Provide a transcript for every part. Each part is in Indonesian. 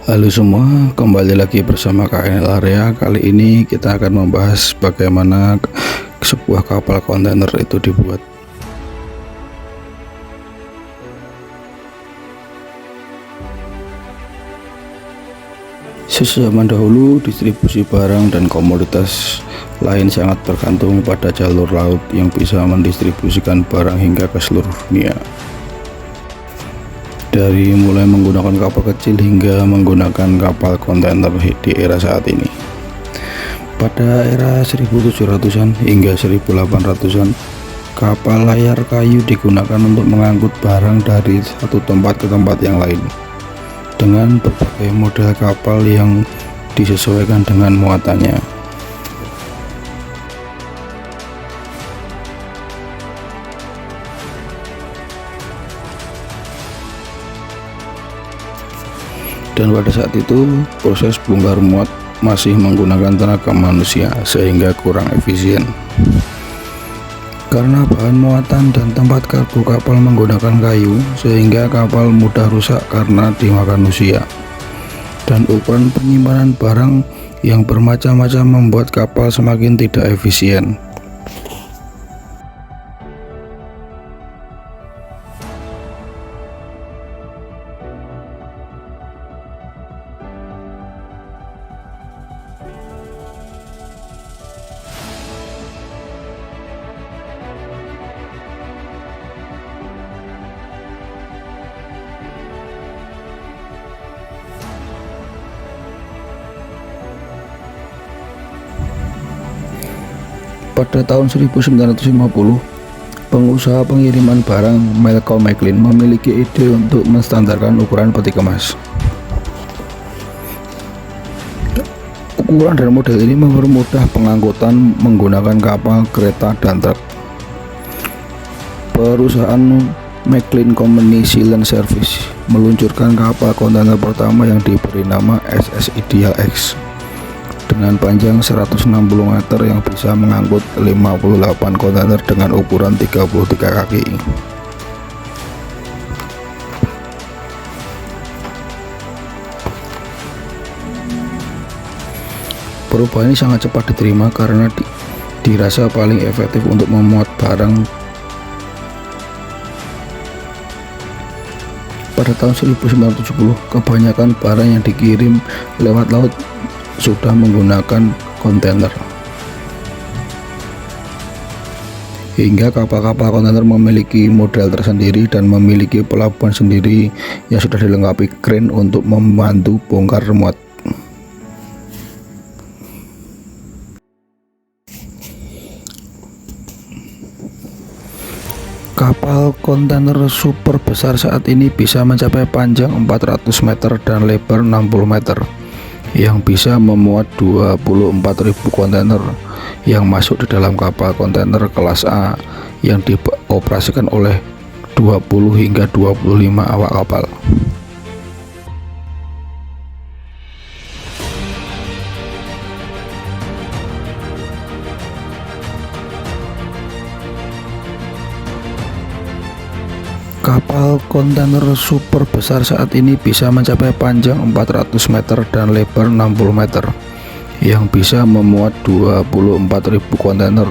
Halo semua, kembali lagi bersama KNL Area. Kali ini kita akan membahas bagaimana sebuah kapal kontainer itu dibuat. Sejak zaman dahulu, distribusi barang dan komoditas lain sangat bergantung pada jalur laut yang bisa mendistribusikan barang hingga ke seluruh dunia. Dari mulai menggunakan kapal kecil hingga menggunakan kapal kontainer di era saat ini. Pada era 1700-an hingga 1800-an, kapal layar kayu digunakan untuk mengangkut barang dari satu tempat ke tempat yang lain dengan berbagai model kapal yang disesuaikan dengan muatannya. Dan pada saat itu proses bongkar muat masih menggunakan tenaga manusia sehingga kurang efisien. Karena bahan muatan dan tempat kargo kapal menggunakan kayu, sehingga kapal mudah rusak karena dimakan usia. Dan ukuran penyimpanan barang yang bermacam-macam membuat kapal semakin tidak efisien. Pada tahun 1950, pengusaha pengiriman barang Malcolm McLean memiliki ide untuk menstandarkan ukuran peti kemas. Ukuran dan model ini mempermudah pengangkutan menggunakan kapal, kereta, dan truk. Perusahaan McLean Company Sea Service meluncurkan kapal kontainer pertama yang diberi nama SS Ideal X dengan panjang 160 meter yang bisa mengangkut 58 kontainer dengan ukuran 33 kaki. Perubahan ini sangat cepat diterima karena dirasa paling efektif untuk memuat barang. Pada tahun 1970, kebanyakan barang yang dikirim lewat laut sudah menggunakan kontainer, hingga kapal-kapal kontainer memiliki model tersendiri dan memiliki pelabuhan sendiri yang sudah dilengkapi kren untuk membantu bongkar muat. Kapal kontainer super besar saat ini bisa mencapai panjang 400 meter dan lebar 60 meter yang bisa memuat 24.000 kontainer yang masuk di dalam kapal kontainer kelas A yang dioperasikan oleh 20 hingga 25 awak kapal. Kapal kontainer super besar saat ini bisa mencapai panjang 400 meter dan lebar 60 meter yang bisa memuat 24.000 kontainer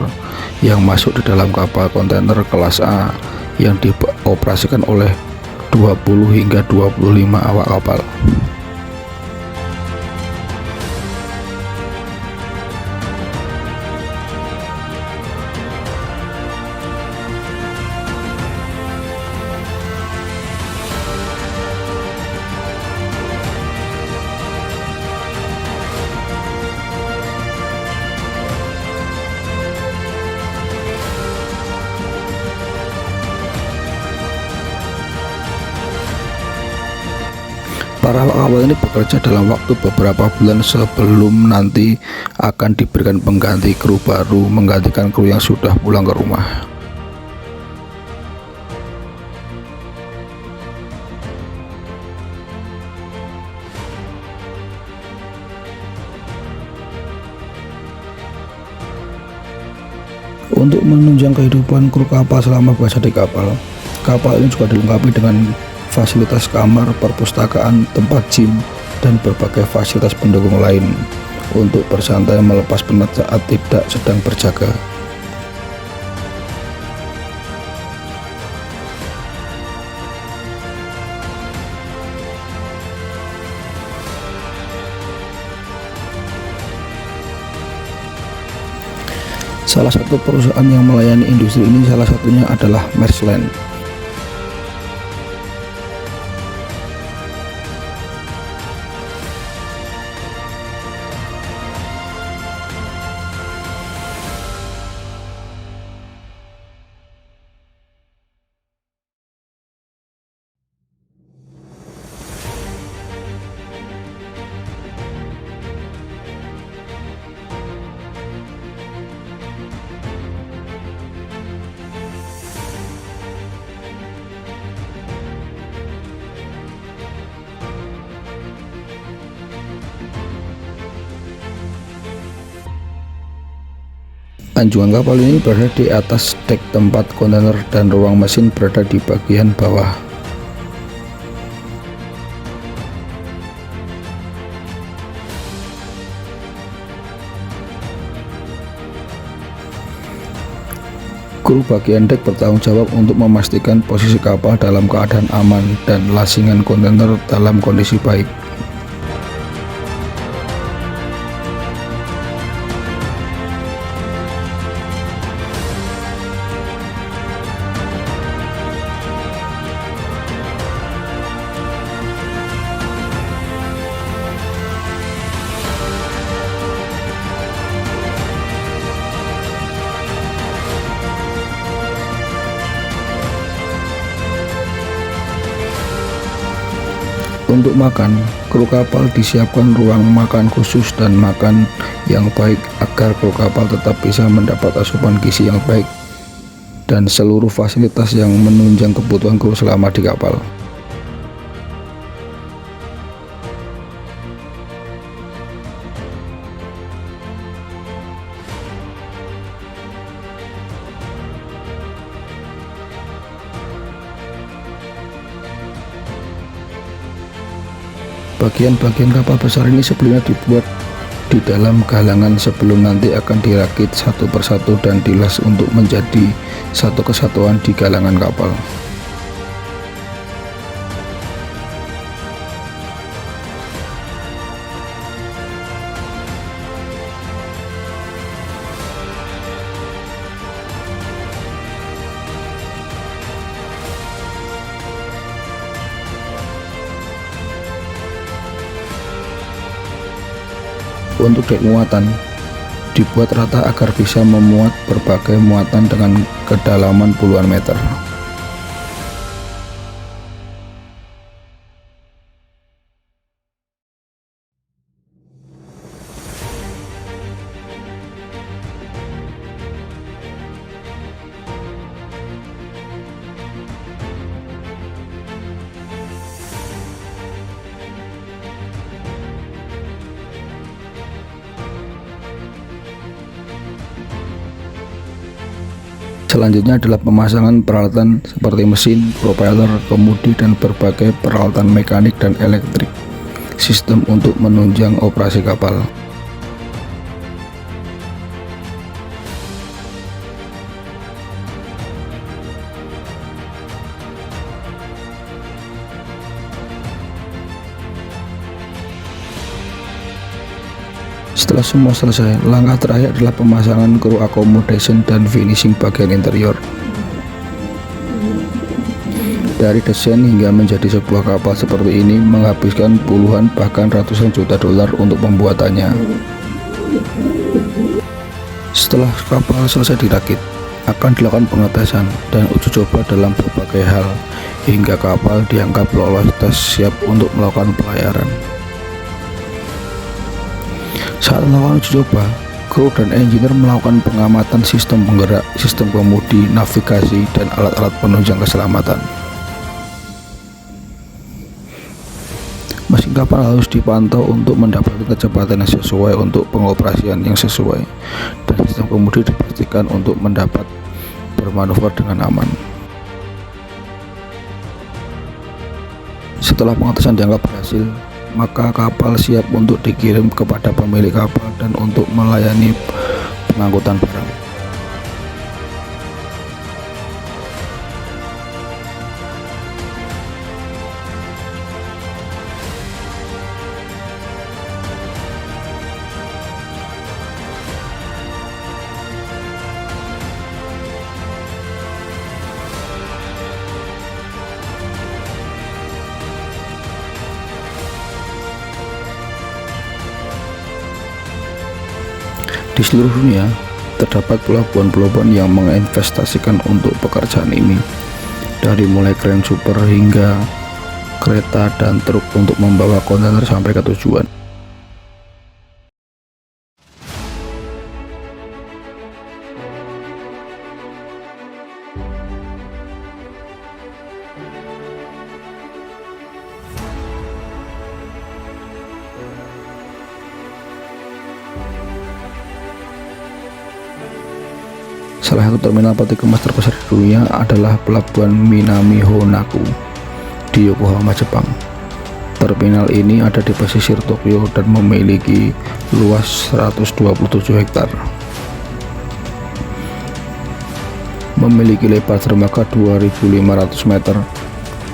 yang masuk di dalam kapal kontainer kelas A yang dioperasikan oleh 20 hingga 25 awak kapal. Para awak kapal ini bekerja dalam waktu beberapa bulan sebelum nanti akan diberikan pengganti kru baru menggantikan kru yang sudah pulang ke rumah. Untuk menunjang kehidupan kru kapal selama bekerja di kapal, kapal ini juga dilengkapi dengan fasilitas kamar, perpustakaan, tempat gym, dan berbagai fasilitas pendukung lain untuk bersantai melepas penat saat tidak sedang berjaga. Salah satu perusahaan yang melayani industri ini salah satunya adalah Maersk Line. Anjungan kapal ini berada di atas dek tempat kontainer dan ruang mesin berada di bagian bawah. Kru bagian dek bertanggung jawab untuk memastikan posisi kapal dalam keadaan aman dan lasingan kontainer dalam kondisi baik. Untuk makan, kru kapal disiapkan ruang makan khusus dan makan yang baik agar kru kapal tetap bisa mendapat asupan gizi yang baik dan seluruh fasilitas yang menunjang kebutuhan kru selama di kapal. Bagian-bagian kapal besar ini sebelumnya dibuat di dalam galangan sebelum nanti akan dirakit satu persatu dan dilas untuk menjadi satu kesatuan di galangan kapal. Untuk dek muatan dibuat rata agar bisa memuat berbagai muatan dengan kedalaman puluhan meter. Selanjutnya adalah pemasangan peralatan seperti mesin, propeller, kemudi, dan berbagai peralatan mekanik dan elektrik sistem untuk menunjang operasi kapal. Setelah semua selesai, langkah terakhir adalah pemasangan crew accommodation dan finishing bagian interior. Dari desain hingga menjadi sebuah kapal seperti ini menghabiskan puluhan bahkan ratusan juta dolar untuk pembuatannya. Setelah kapal selesai dirakit, akan dilakukan pengetesan dan uji coba dalam berbagai hal hingga kapal dianggap lolos tes siap untuk melakukan pelayaran. Saat melakukan uji coba, kru dan engineer melakukan pengamatan sistem penggerak, sistem kemudi, navigasi, dan alat-alat penunjang keselamatan. Mesin kapal harus dipantau untuk mendapatkan kecepatan yang sesuai untuk pengoperasian yang sesuai, dan sistem kemudi dipastikan untuk mendapat bermanuver dengan aman. Setelah pengetesan dianggap berhasil, maka kapal siap untuk dikirim kepada pemilik kapal dan untuk melayani pengangkutan barang. Di seluruh dunia, terdapat pelabuhan-pelabuhan yang menginvestasikan untuk pekerjaan ini, dari mulai kren super hingga kereta dan truk untuk membawa kontainer sampai ke tujuan. Salah satu terminal peti kemas terbesar di dunia adalah Pelabuhan Minami Honaku di Yokohama, Jepang. Terminal ini ada di pesisir Tokyo dan memiliki luas 127 hektar. Memiliki lebar dermaga 2.500 meter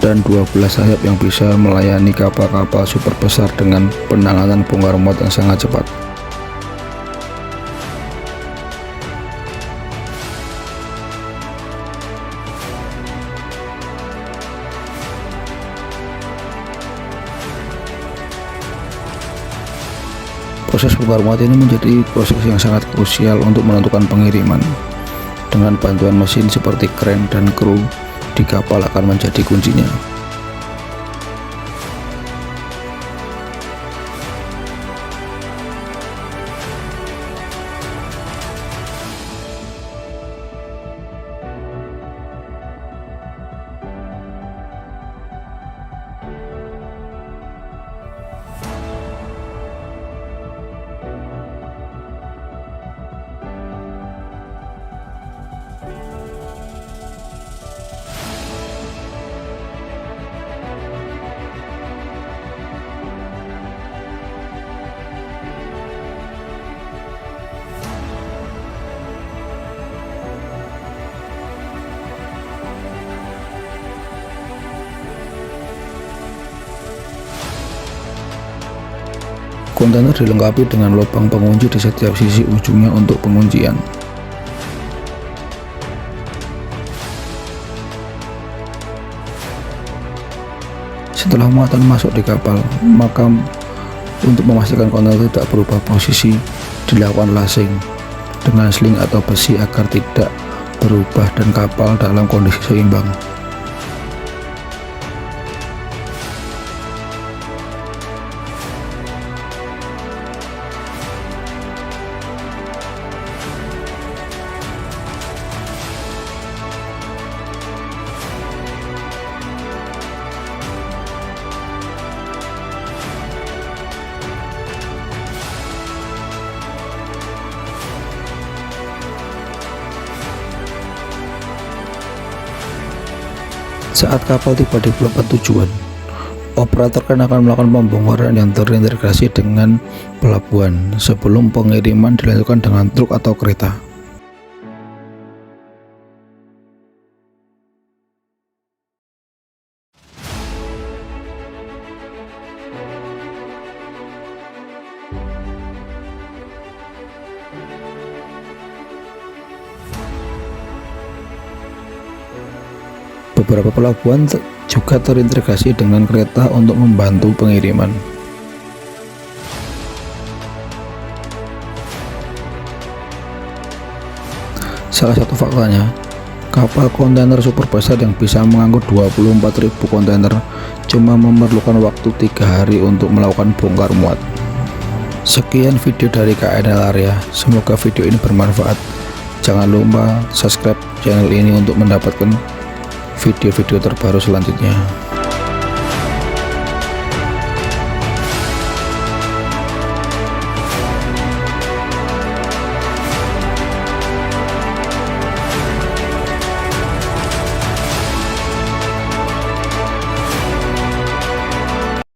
dan 12 sayap yang bisa melayani kapal-kapal super besar dengan penanganan bongkar muat yang sangat cepat. Proses bongkar muat ini menjadi proses yang sangat krusial untuk menentukan pengiriman. Dengan bantuan mesin seperti kren dan kru di kapal akan menjadi kuncinya. Kontainer dilengkapi dengan lubang pengunci di setiap sisi ujungnya untuk penguncian. Setelah muatan masuk di kapal, maka untuk memastikan kontainer tidak berubah posisi, dilakukan lasing dengan sling atau besi agar tidak berubah dan kapal dalam kondisi seimbang. Saat kapal tiba di pelabuhan tujuan, operator kren akan melakukan pembongkaran yang terintegrasi dengan pelabuhan sebelum pengiriman dilanjutkan dengan truk atau kereta. Beberapa pelabuhan juga terintegrasi dengan kereta untuk membantu pengiriman. Salah satu faktanya, kapal kontainer super besar yang bisa mengangkut 24.000 kontainer cuma memerlukan waktu 3 hari untuk melakukan bongkar muat. Sekian video dari KNL Area, semoga video ini bermanfaat. Jangan lupa subscribe channel ini untuk mendapatkan video-video terbaru selanjutnya.